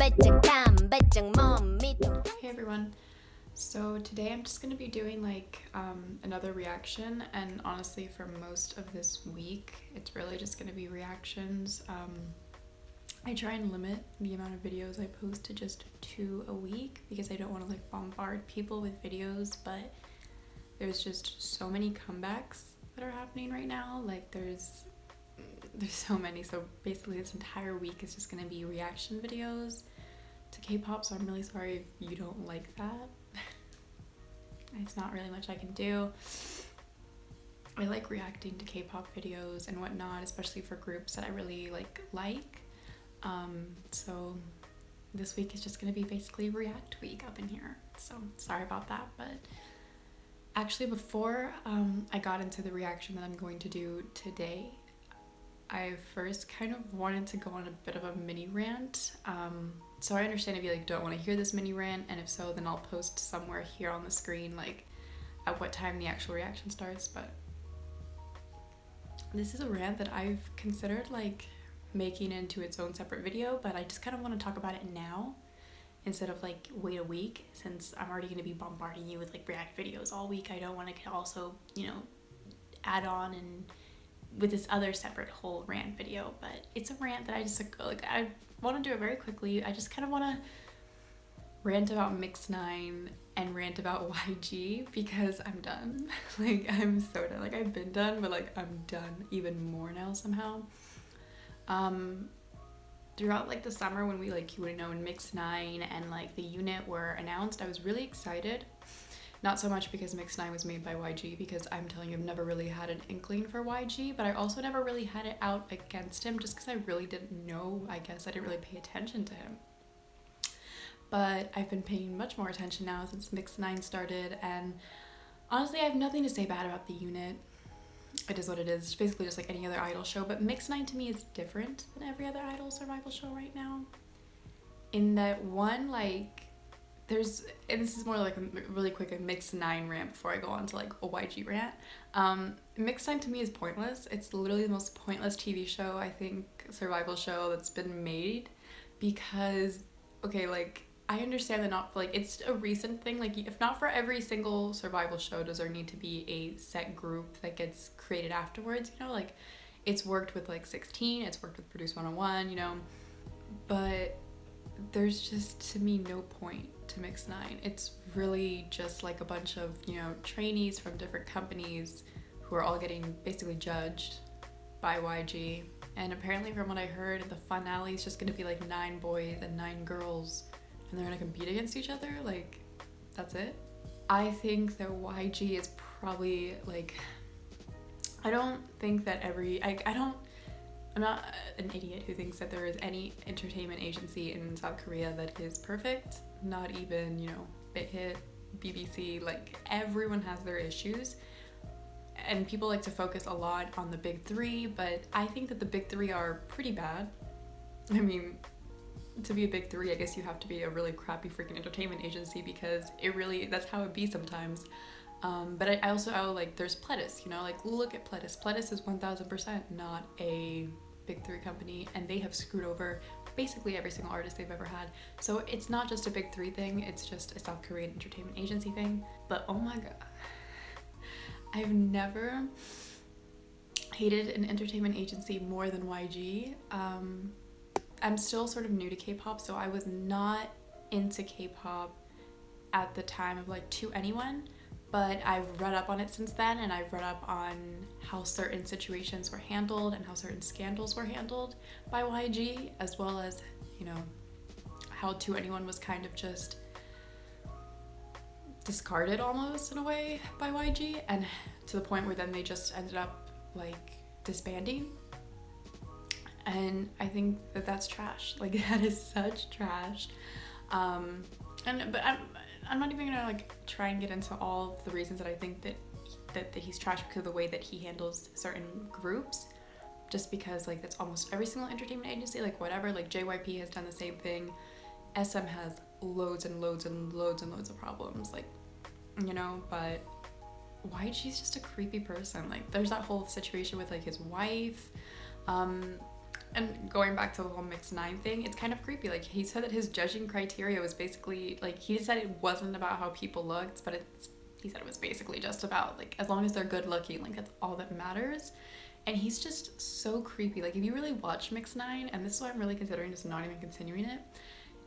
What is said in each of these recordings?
Hey everyone, so today I'm just gonna be doing like another reaction, and honestly for most of this week it's really just gonna be reactions. I try and limit the amount of videos I post to just 2 a week because I don't want to like bombard people with videos, but there's just so many comebacks that are happening right now. Like there's so many, so basically this entire week is just gonna be reaction videos to K-pop, so I'm really sorry if you don't like that. It's not really much I can do. I like reacting to K-pop videos and whatnot, especially for groups that I really like. So this week is just gonna be basically react week up in here, so sorry about that. But actually before I got into the reaction that I'm going to do today, I first kind of wanted to go on a bit of a mini rant. So I understand if you like don't want to hear this mini rant, and if so, then I'll post somewhere here on the screen like at what time the actual reaction starts. But this is a rant that I've considered like making into its own separate video, but I just kind of want to talk about it now instead of like wait a week, since I'm already going to be bombarding you with like react videos all week. I don't want to also, you know, add on and with this other separate whole rant video. But it's a rant that I just like I want to do it very quickly. I just kind of want to rant about MIXNINE and rant about YG because I'm done. Like I'm so done. Like I've been done, but like I'm done even more now somehow. Throughout like the summer when we like, you would know, when MIXNINE and like the unit were announced, I was really excited. Not so much because MIXNINE was made by YG, because I'm telling you, I've never really had an inkling for YG, but I also never really had it out against him just because I really didn't know. I guess I didn't really pay attention to him. But I've been paying much more attention now since MIXNINE started, and honestly, I have nothing to say bad about the unit. It is what it is. It's basically just like any other idol show, but MIXNINE to me is different than every other idol survival show right now. In that one, like, there's, and this is more like a really quick a MIXNINE rant before I go on to like a YG rant. MIXNINE to me is pointless. It's literally the most pointless TV show, I think, survival show that's been made, because, okay, like, I understand that not like it's a recent thing, like if not for every single survival show does there need to be a set group that gets created afterwards, you know, like it's worked with like 16, it's worked with Produce 101, you know, but there's just to me no point to MIXNINE. It's really just like a bunch of, you know, trainees from different companies who are all getting basically judged by YG, and apparently from what I heard, the finale is just gonna be like 9 boys and 9 girls, and they're gonna compete against each other. Like, that's it. I think that YG is probably like, I don't think that I'm not an idiot who thinks that there is any entertainment agency in South Korea that is perfect. Not even, you know, Big Hit, BBC, like everyone has their issues. And people like to focus a lot on the big 3, but I think that the big 3 are pretty bad. I mean, to be a big 3, I guess you have to be a really crappy freaking entertainment agency, because it really, that's how it be sometimes. But I also like, there's Pledis, you know, like look at Pledis. Pledis is 1000% not a big 3 company, and they have screwed over basically every single artist they've ever had. So it's not just a big 3 thing, it's just a South Korean entertainment agency thing. But oh my god, I've never hated an entertainment agency more than YG. I'm still sort of new to K-pop, so I was not into K-pop at the time of like To Anyone, but I've read up on it since then, and I've read up on how certain situations were handled and how certain scandals were handled by YG, as well as, you know, how To Anyone was kind of just discarded almost in a way by YG, and to the point where then they just ended up like disbanding. And I think that that's trash. Like, that is such trash. But I'm not even gonna like try and get into all of the reasons that I think that he's trash because of the way that he handles certain groups, just because like that's almost every single entertainment agency, like whatever, like JYP has done the same thing. SM has loads and loads and loads and loads of problems, like, you know, but YG's just a creepy person. Like there's that whole situation with like his wife. And going back to the whole MIXNINE thing, it's kind of creepy. Like, he said that his judging criteria was basically, like, he said it wasn't about how people looked, but he said it was basically just about, like, as long as they're good looking, like, that's all that matters. And he's just so creepy. Like, if you really watch MIXNINE, and this is why I'm really considering just not even continuing it,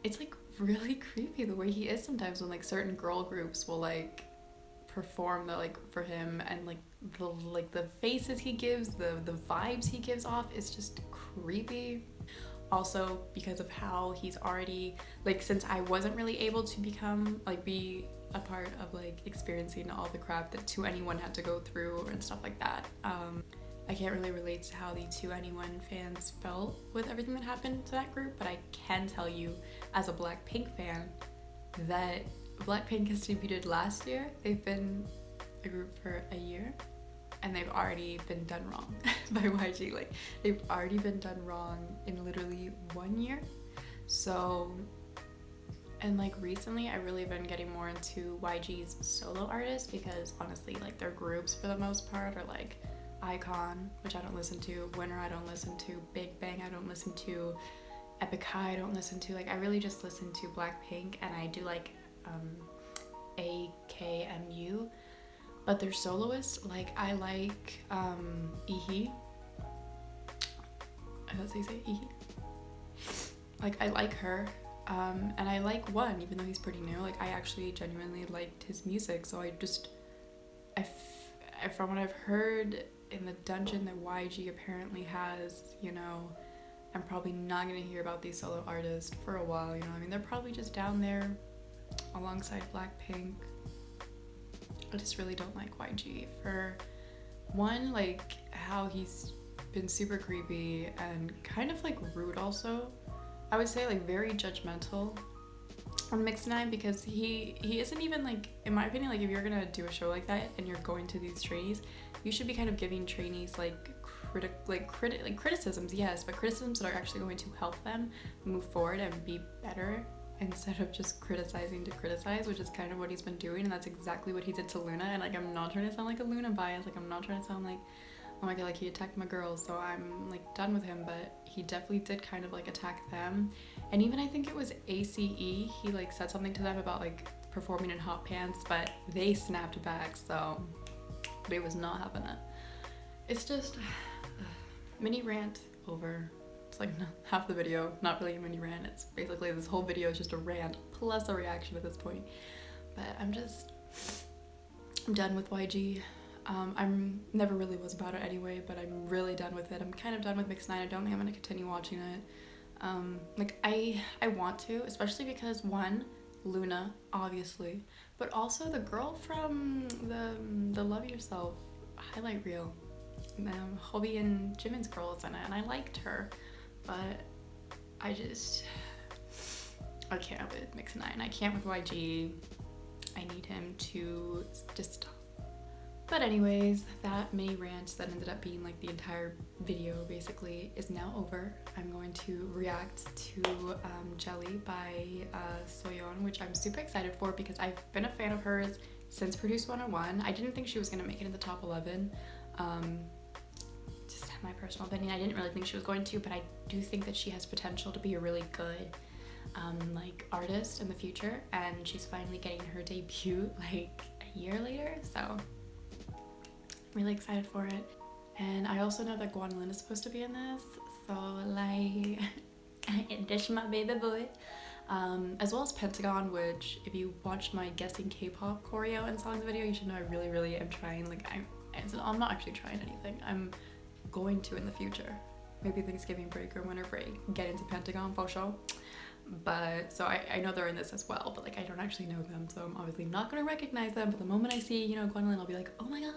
it's, like, really creepy the way he is sometimes when, like, certain girl groups will, like, perform the, like, for him, and, like, the faces he gives, the vibes he gives off is just creepy. Also, because of how he's already, like, since I wasn't really able to become, like, be a part of, like, experiencing all the crap that 2NE1 had to go through and stuff like that, I can't really relate to how the 2NE1 fans felt with everything that happened to that group, but I can tell you as a Blackpink fan that Blackpink has debuted last year. They've been a group for a year, and they've already been done wrong by YG. Like, they've already been done wrong in literally 1 year. So, and like recently I really been getting more into YG's solo artists, because honestly, like, their groups for the most part are like iKON, which I don't listen to, Winner I don't listen to, Big Bang I don't listen to, Epic High I don't listen to. Like, I really just listen to Blackpink, and I do like AKMU, but their soloists, like, I like Ihi. That's how you say Ihi. Like, I like her, and I like One, even though he's pretty new. Like, I actually genuinely liked his music, so from what I've heard in the dungeon that YG apparently has, you know, I'm probably not gonna hear about these solo artists for a while, you know. I mean, they're probably just down there alongside Blackpink. I just really don't like YG. For one, like, how he's been super creepy and kind of like rude also. I would say, like, very judgmental on MIXNINE, because he isn't even, like, in my opinion, like, if you're gonna do a show like that and you're going to these trainees, you should be kind of giving trainees like criticisms, yes, but criticisms that are actually going to help them move forward and be better, instead of just criticizing to criticize, which is kind of what he's been doing. And that's exactly what he did to Luna. And, like, I'm not trying to sound like a Luna bias, like, I'm not trying to sound like, oh my god, like, he attacked my girls, so I'm, like, done with him, but he definitely did kind of, like, attack them. And even I think it was ACE, he, like, said something to them about, like, performing in hot pants, but they snapped back, so they was not having it. It's just mini rant over. It's like half the video, not really a mini rant. It's basically this whole video is just a rant plus a reaction at this point. But I'm done with YG. I'm never really was about it anyway, but I'm really done with it. I'm kind of done with MIXNINE. I don't think I'm gonna continue watching it. Like, I want to, especially because, one, Luna, obviously, but also the girl from the Love Yourself highlight reel. Hobie and Jimin's girl is in it, and I liked her, but I can't with MIXNINE. I can't with YG. I need him to just stop. But anyways, that mini rant that ended up being like the entire video basically is now over. I'm going to react to Jelly by Soyeon, which I'm super excited for because I've been a fan of hers since Produce 101. I didn't think she was going to make it in the top 11. Just my personal opinion. I didn't really think she was going to, but I do think that she has potential to be a really good like artist in the future, and she's finally getting her debut like a year later, so I'm really excited for it. And I also know that Guanlin is supposed to be in this, so like that's my baby boy. As well as Pentagon, which if you watched my guessing K-pop choreo and songs video, you should know I really am trying. Like I'm not actually trying anything. I'm going to in the future. Maybe Thanksgiving break or winter break, get into Pentagon for sure. But so I know they're in this as well, but like I don't actually know them, so I'm obviously not gonna recognize them. But the moment I see, you know, Gwendolyn, I'll be like, oh my god.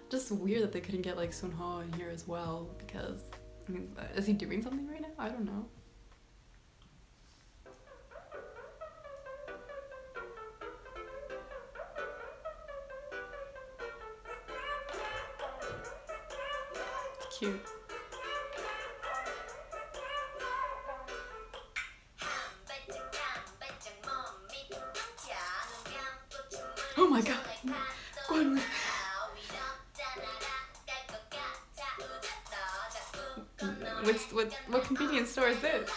Just weird that they couldn't get like Sunho in here as well, because I mean, is he doing something right now? I don't know. Cute. Oh my god. Gwendolyn. What convenience store is this?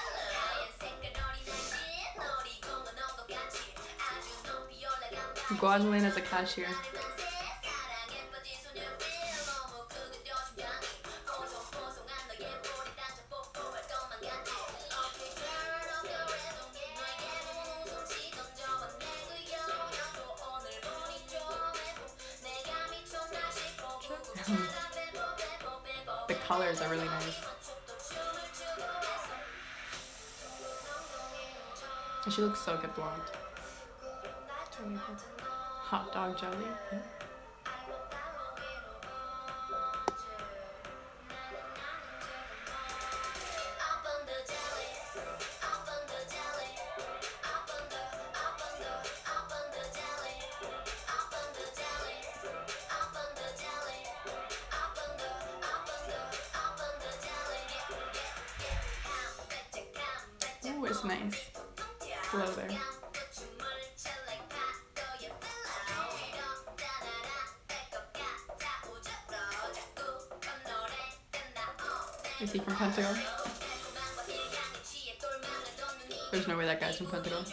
Guanlin as a cashier. The colors are really nice. And she looks so good blonde. Hot dog jelly. Yeah. Oh, it's nice. Glow there. Is he from Pentagon? There's no way that guy's from Pentagon.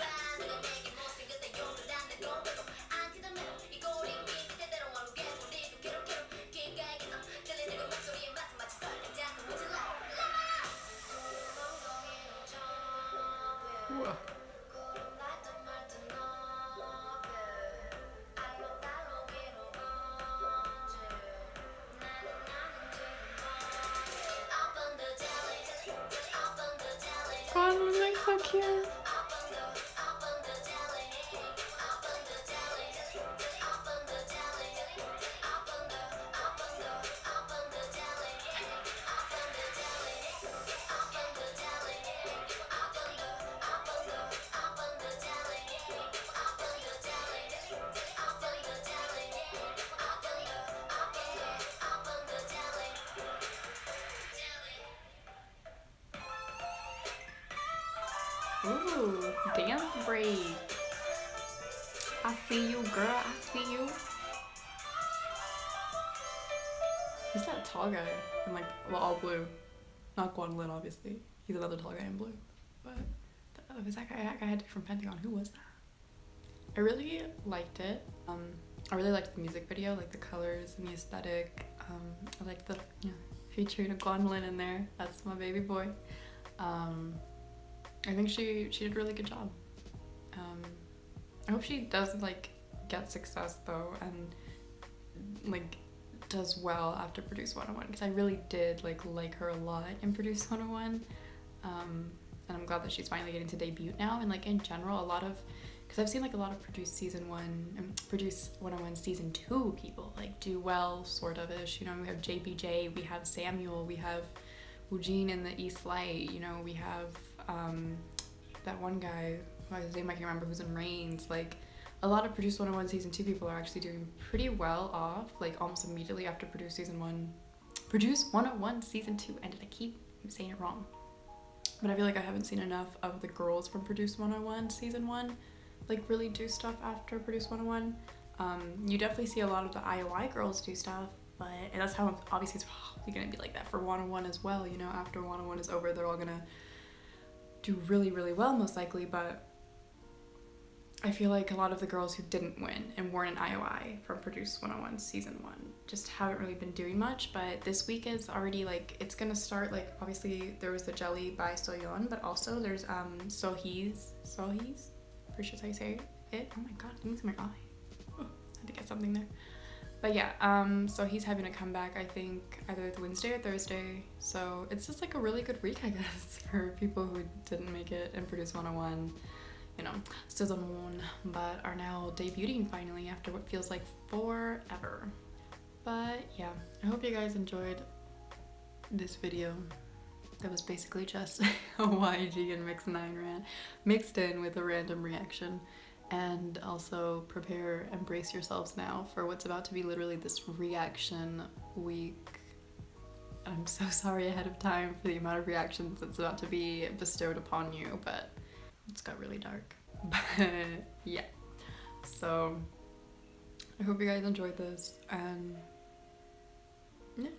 Whoa. God, it was like so cute. Ooh, dance break. I see you, girl. I see you. Who's that tall guy in like, well, all blue? Not Guanlin, obviously. He's another tall guy in blue. But was that guy? That guy had to be from Pentagon. Who was that? I really liked it. I really liked the music video, like the colors and the aesthetic. I liked the featuring a Guanlin in there. That's my baby boy. I think she did a really good job. I hope she does like get success though, and like does well after Produce 101, because I really did like her a lot in Produce 101. And I'm glad that she's finally getting to debut now. And like in general, a lot of, because I've seen like a lot of Produce season 1 and Produce 101 season 2 people like do well, sort of ish. You know, we have JBJ, we have Samuel, we have Woojin in the East Light. You know, we have that one guy, his name I can't remember, who's in Reigns. Like a lot of Produce 101 season 2 people are actually doing pretty well off, like almost immediately after Produce season 1. Produce 101 season 2 ended. I keep saying it wrong. But I feel like I haven't seen enough of the girls from Produce 101 season 1 like really do stuff after Produce 101. You definitely see a lot of the IOI girls do stuff, but and that's how obviously it's probably gonna be like that for 101 as well. You know, after 101 is over, they're all gonna do really, really well most likely. But I feel like a lot of the girls who didn't win and weren't an IOI from Produce 101 season 1 just haven't really been doing much. But this week is already like, it's gonna start, like obviously there was the Jelly by Soyeon, but also there's Sohee's, pretty sure that's how you say it. Oh my god, things in my eye. Oh, I had to get something there. But yeah, so he's having a comeback, I think either Wednesday or Thursday. So it's just like a really good week, I guess, for people who didn't make it in Produce 101, you know, season 1, but are now debuting finally after what feels like forever. But yeah, I hope you guys enjoyed this video. That was basically just a YG and MIXNINE rant mixed in with a random reaction. And also prepare, embrace yourselves now for what's about to be literally this reaction week. I'm so sorry ahead of time for the amount of reactions that's about to be bestowed upon you, but it's got really dark. But yeah, so I hope you guys enjoyed this, and yeah.